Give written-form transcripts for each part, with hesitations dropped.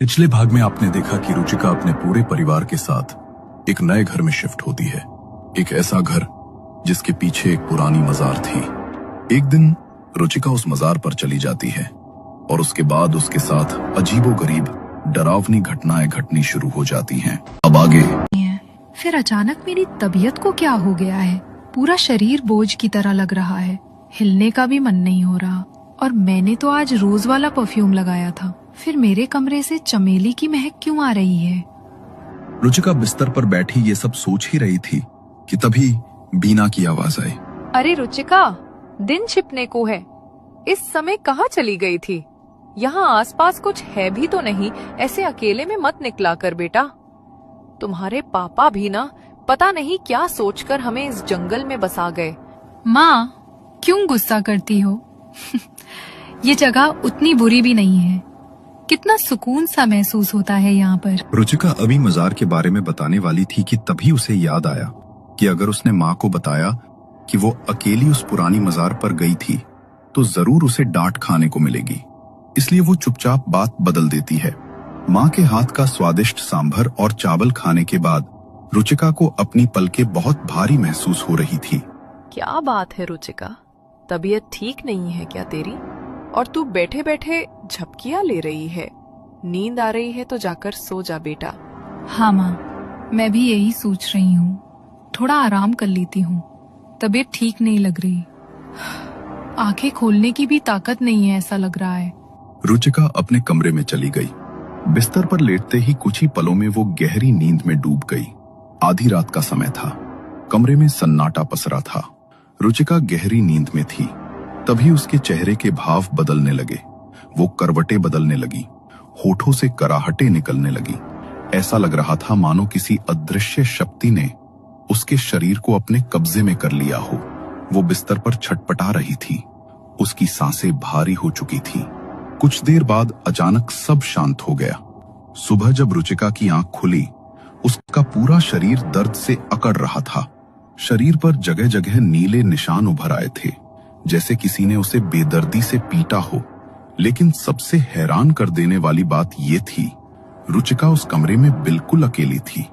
पिछले भाग में आपने देखा कि रुचिका अपने पूरे परिवार के साथ एक नए घर में शिफ्ट होती है। एक ऐसा घर जिसके पीछे एक पुरानी मजार थी। एक दिन रुचिका उस मजार पर चली जाती है और उसके बाद उसके साथ अजीबोगरीब डरावनी घटनाएं घटनी शुरू हो जाती हैं। अब आगे। फिर अचानक मेरी तबीयत को क्या हो गया है? पूरा शरीर बोझ की तरह लग रहा है, हिलने का भी मन नहीं हो रहा। और मैंने तो आज रोज वाला परफ्यूम लगाया था, फिर मेरे कमरे से चमेली की महक क्यों आ रही है? रुचिका बिस्तर पर बैठी ये सब सोच ही रही थी कि तभी बीना की आवाज आई। अरे रुचिका, दिन छिपने को है, इस समय कहाँ चली गई थी? यहाँ आसपास कुछ है भी तो नहीं, ऐसे अकेले में मत निकला कर बेटा। तुम्हारे पापा भी ना पता नहीं क्या सोचकर हमें इस जंगल में बसा गए। माँ, क्यों गुस्सा करती हो? ये जगह उतनी बुरी भी नहीं है, कितना सुकून सा महसूस होता है यहाँ पर। रुचिका अभी मजार के बारे में बताने वाली थी कि तभी उसे याद आया कि अगर उसने माँ को बताया कि वो अकेली उस पुरानी मजार पर गई थी तो जरूर उसे डांट खाने को मिलेगी। इसलिए वो चुपचाप बात बदल देती है। माँ के हाथ का स्वादिष्ट सांभर और चावल खाने के बाद रुचिका को अपनी पलकें बहुत भारी महसूस हो रही थी। क्या बात है रुचिका, तबीयत ठीक नहीं है क्या तेरी? और तू बैठे बैठे झपकियाँ ले रही है। नींद आ रही है तो जाकर सो जा बेटा। हाँ माँ, मैं भी यही सोच रही हूँ, थोड़ा आराम कर लेती हूँ, तबीयत ठीक नहीं लग रही। आंखें खोलने की भी ताकत नहीं है ऐसा लग रहा है। रुचिका अपने कमरे में चली गई। बिस्तर पर लेटते ही कुछ ही पलों में वो गहरी नींद में डूब गई। आधी रात का समय था, कमरे में सन्नाटा पसरा था। रुचिका गहरी नींद में थी, तभी उसके चेहरे के भाव बदलने लगे। वो करवटें बदलने लगी, होठों से कराहटें निकलने लगी। ऐसा लग रहा था मानो किसी अदृश्य शक्ति ने उसके शरीर को अपने कब्जे में कर लिया हो। वो बिस्तर पर छटपटा रही थी, उसकी सांसें भारी हो चुकी थी। कुछ देर बाद अचानक सब शांत हो गया। सुबह जब रुचिका की आंख खुली, उसका पूरा शरीर दर्द से अकड़ रहा था। शरीर पर जगह जगह नीले निशान उभर आए थे, जैसे किसी ने उसे बेदर्दी से पीटा हो। लेकिन सबसे हैरान कर देने वाली बात ये थी, रुचिका उस कमरे में बिल्कुल अकेली थी।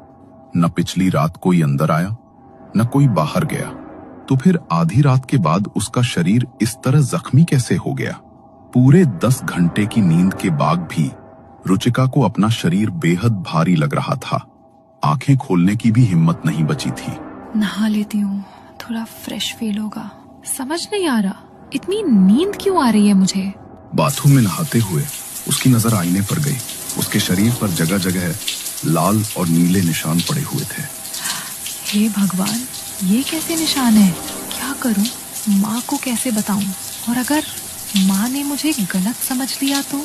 न पिछली रात कोई अंदर आया, न कोई बाहर गया। तो फिर आधी रात के बाद उसका शरीर इस तरह जख्मी कैसे हो गया? पूरे 10 घंटे की नींद के बाद भी रुचिका को अपना शरीर बेहद भारी लग रहा था। आंखें खोलने की भी हिम्मत नहीं बची थी। नहा लेती हूँ, थोड़ा फ्रेश फील होगा। समझ नहीं आ रहा इतनी नींद क्यों आ रही है मुझे। बाथरूम में नहाते हुए उसकी नजर आईने पर गई। उसके शरीर पर जगह जगह लाल और नीले निशान पड़े हुए थे। हे भगवान, ये कैसे निशान है? क्या करूं? माँ को कैसे बताऊं? और अगर माँ ने मुझे गलत समझ लिया तो?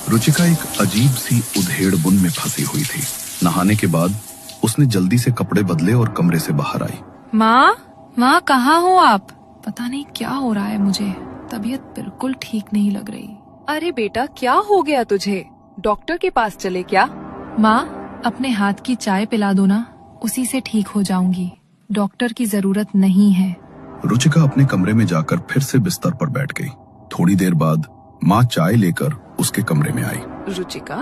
रुचिका एक अजीब सी उधेड़ बुन में फंसी हुई थी। नहाने के बाद उसने जल्दी से कपड़े बदले और कमरे से बाहर आई। माँ कहाँ हो आप? पता नहीं क्या हो रहा है मुझे, तबीयत बिल्कुल ठीक नहीं लग रही। अरे बेटा, क्या हो गया तुझे? डॉक्टर के पास चले क्या? माँ, अपने हाथ की चाय पिला दो ना, उसी से ठीक हो जाऊंगी। डॉक्टर की जरूरत नहीं है। रुचिका अपने कमरे में जाकर फिर से बिस्तर पर बैठ गई। थोड़ी देर बाद माँ चाय लेकर उसके कमरे में आई। रुचिका,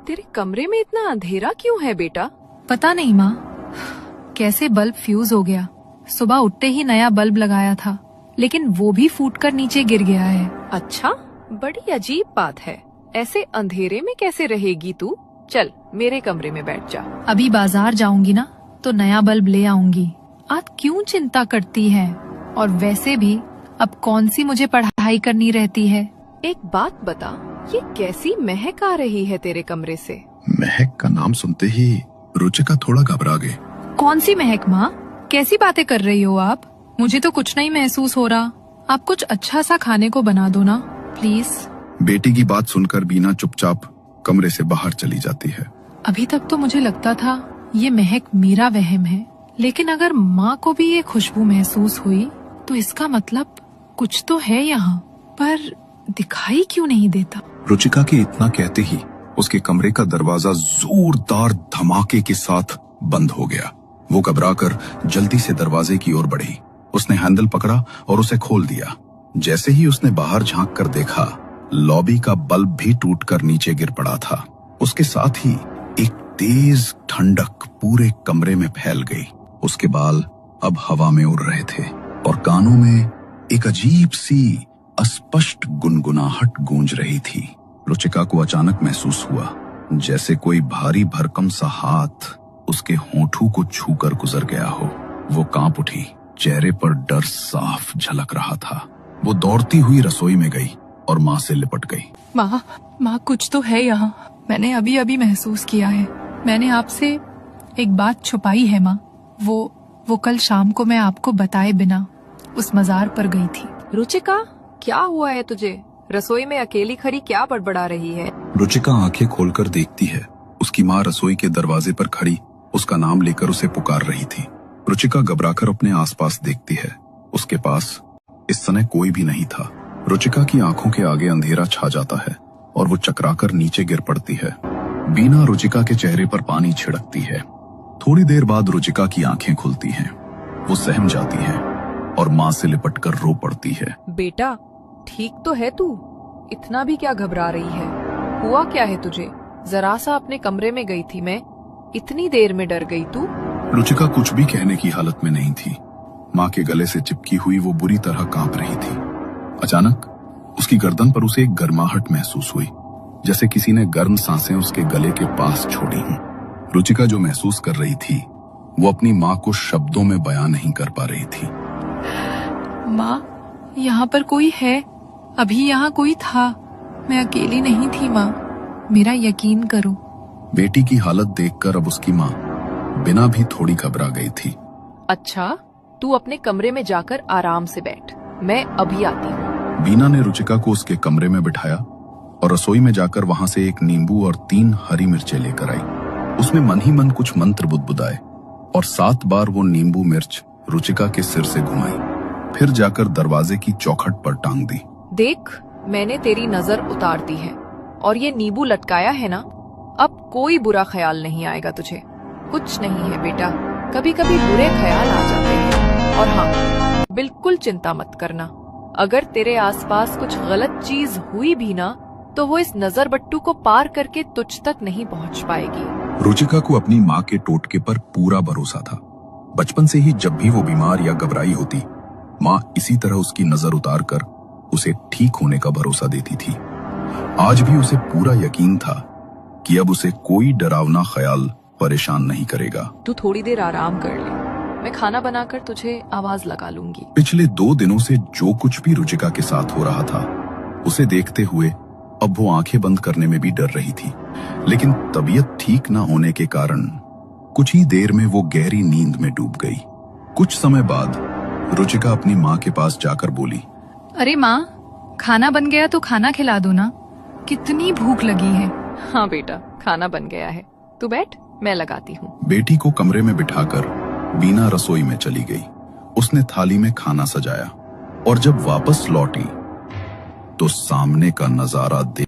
तेरे कमरे में इतना अंधेरा क्यों है बेटा? पता नहीं माँ, कैसे बल्ब फ्यूज हो गया। सुबह उठते ही नया बल्ब लगाया था, लेकिन वो भी फूटकर नीचे गिर गया है। अच्छा, बड़ी अजीब बात है। ऐसे अंधेरे में कैसे रहेगी तू? चल मेरे कमरे में बैठ जा। अभी बाजार जाऊंगी ना तो नया बल्ब ले आऊंगी। आप क्यों चिंता करती हैं? और वैसे भी अब कौन सी मुझे पढ़ाई करनी रहती है। एक बात बता, ये कैसी महक आ रही है तेरे कमरे से? महक का नाम सुनते ही रुचिका थोड़ा घबरा गई। कौन सी महक माँ? कैसी बातें कर रही हो आप? मुझे तो कुछ नहीं महसूस हो रहा। आप कुछ अच्छा सा खाने को बना दो ना प्लीज। बेटी की बात सुनकर बीना चुपचाप कमरे से बाहर चली जाती है। अभी तक तो मुझे लगता था ये महक मेरा वहम है, लेकिन अगर माँ को भी ये खुशबू महसूस हुई तो इसका मतलब कुछ तो है यहाँ, पर दिखाई क्यों नहीं देता? रुचिका के इतना कहते ही उसके कमरे का दरवाजा जोरदार धमाके के साथ बंद हो गया। वो घबराकर जल्दी से दरवाजे की ओर बढ़ी। उसने हैंडल पकड़ा और उसे खोल दिया। जैसे ही उसने बाहर झांक कर देखा, लॉबी का बल्ब भी टूटकर नीचे गिर पड़ा था। उसके साथ ही एक तेज ठंडक पूरे कमरे में फैल गई। उसके बाल अब हवा में उड़ रहे थे और कानों में एक अजीब सी अस्पष्ट गुनगुनाहट गूंज रही थी। रुचिका को अचानक महसूस हुआ जैसे कोई भारी भरकम सा हाथ उसके होठों को छूकर गुजर गया हो। वो कांप उठी, चेहरे पर डर साफ झलक रहा था। वो दौड़ती हुई रसोई में गई और माँ से लिपट गई। माँ कुछ तो है यहाँ। मैंने अभी अभी महसूस किया है। मैंने आपसे एक बात छुपाई है माँ। वो कल शाम को मैं आपको बताए बिना उस मजार पर गई थी। रुचिका, क्या हुआ है तुझे? रसोई में अकेली खड़ी क्या बड़बड़ा रही है? रुचिका आंखें खोलकर देखती है। उसकी माँ रसोई के दरवाजे पर खड़ी उसका नाम लेकर उसे पुकार रही थी। रुचिका घबराकर अपने आसपास देखती है। उसके पास इस समय कोई भी नहीं था। रुचिका की आंखों के आगे अंधेरा छा जाता है और वो चकराकर नीचे गिर पड़ती है। बीना रुचिका के चेहरे पर पानी छिड़कती है। थोड़ी देर बाद रुचिका की आंखें खुलती हैं। वो सहम जाती है और माँ से लिपटकर रो पड़ती है। बेटा, ठीक तो है तू? इतना भी क्या घबरा रही है? हुआ क्या है तुझे? जरा सा अपने कमरे में गई थी मैं, इतनी देर में डर गई तू? रुचिका कुछ भी कहने की हालत में नहीं थी। माँ के गले से चिपकी हुई वो बुरी तरह कांप रही थी। अचानक उसकी गर्दन पर उसे एक गर्माहट महसूस हुई, जैसे किसी ने गर्म सांसें उसके गले के पास छोड़ी हों। रुचिका जो महसूस कर रही थी वो अपनी माँ को शब्दों में बयां नहीं कर पा रही थी। माँ, यहाँ पर कोई है। अभी यहाँ कोई था। मैं अकेली नहीं थी माँ, मेरा यकीन करो। बेटी की हालत देखकर अब उसकी माँ बिना भी थोड़ी घबरा गई थी। अच्छा, तू अपने कमरे में जाकर आराम से बैठ, मैं अभी आती हूँ। बीना ने रुचिका को उसके कमरे में बिठाया और रसोई में जाकर वहां से एक नींबू और 3 हरी मिर्चें लेकर आई। उसने मन ही मन कुछ मंत्र बुदबुदाए और 7 बार वो नींबू मिर्च रुचिका के सिर से घुमाई। फिर जाकर दरवाजे की चौखट पर टांग दी। देख, मैंने तेरी नजर उतार दी है और ये नींबू लटकाया है ना, अब कोई बुरा ख्याल नहीं आएगा तुझे। कुछ नहीं है बेटा, कभी कभी बुरे ख्याल आ जाते हैं। और हाँ, बिल्कुल चिंता मत करना। अगर तेरे आसपास कुछ गलत चीज हुई भी ना, तो वो इस नजर बट्टू को पार करके तुझ तक नहीं पहुंच पाएगी। रुचिका को अपनी माँ के टोटके पर पूरा भरोसा था। बचपन से ही जब भी वो बीमार या घबराई होती, माँ इसी तरह उसकी नजर उतार कर उसे ठीक होने का भरोसा देती थी। आज भी उसे पूरा यकीन था कि अब उसे कोई डरावना ख्याल परेशान नहीं करेगा। तू थोड़ी देर आराम कर ले, मैं खाना बनाकर तुझे आवाज लगा लूंगी। पिछले 2 दिनों से जो कुछ भी रुचिका के साथ हो रहा था, उसे देखते हुए अब वो आंखें बंद करने में भी डर रही थी। लेकिन तबीयत ठीक न होने के कारण कुछ ही देर में वो गहरी नींद में डूब गई। कुछ समय बाद रुचिका अपनी माँ के पास जाकर बोली, अरे माँ, खाना बन गया तो खाना खिला दो ना, कितनी भूख लगी है। हाँ बेटा, खाना बन गया है, तू बैठ, मैं लगाती हूँ। बेटी को कमरे में बिठाकर बीना रसोई में चली गई। उसने थाली में खाना सजाया और जब वापस लौटी तो सामने का नजारा देख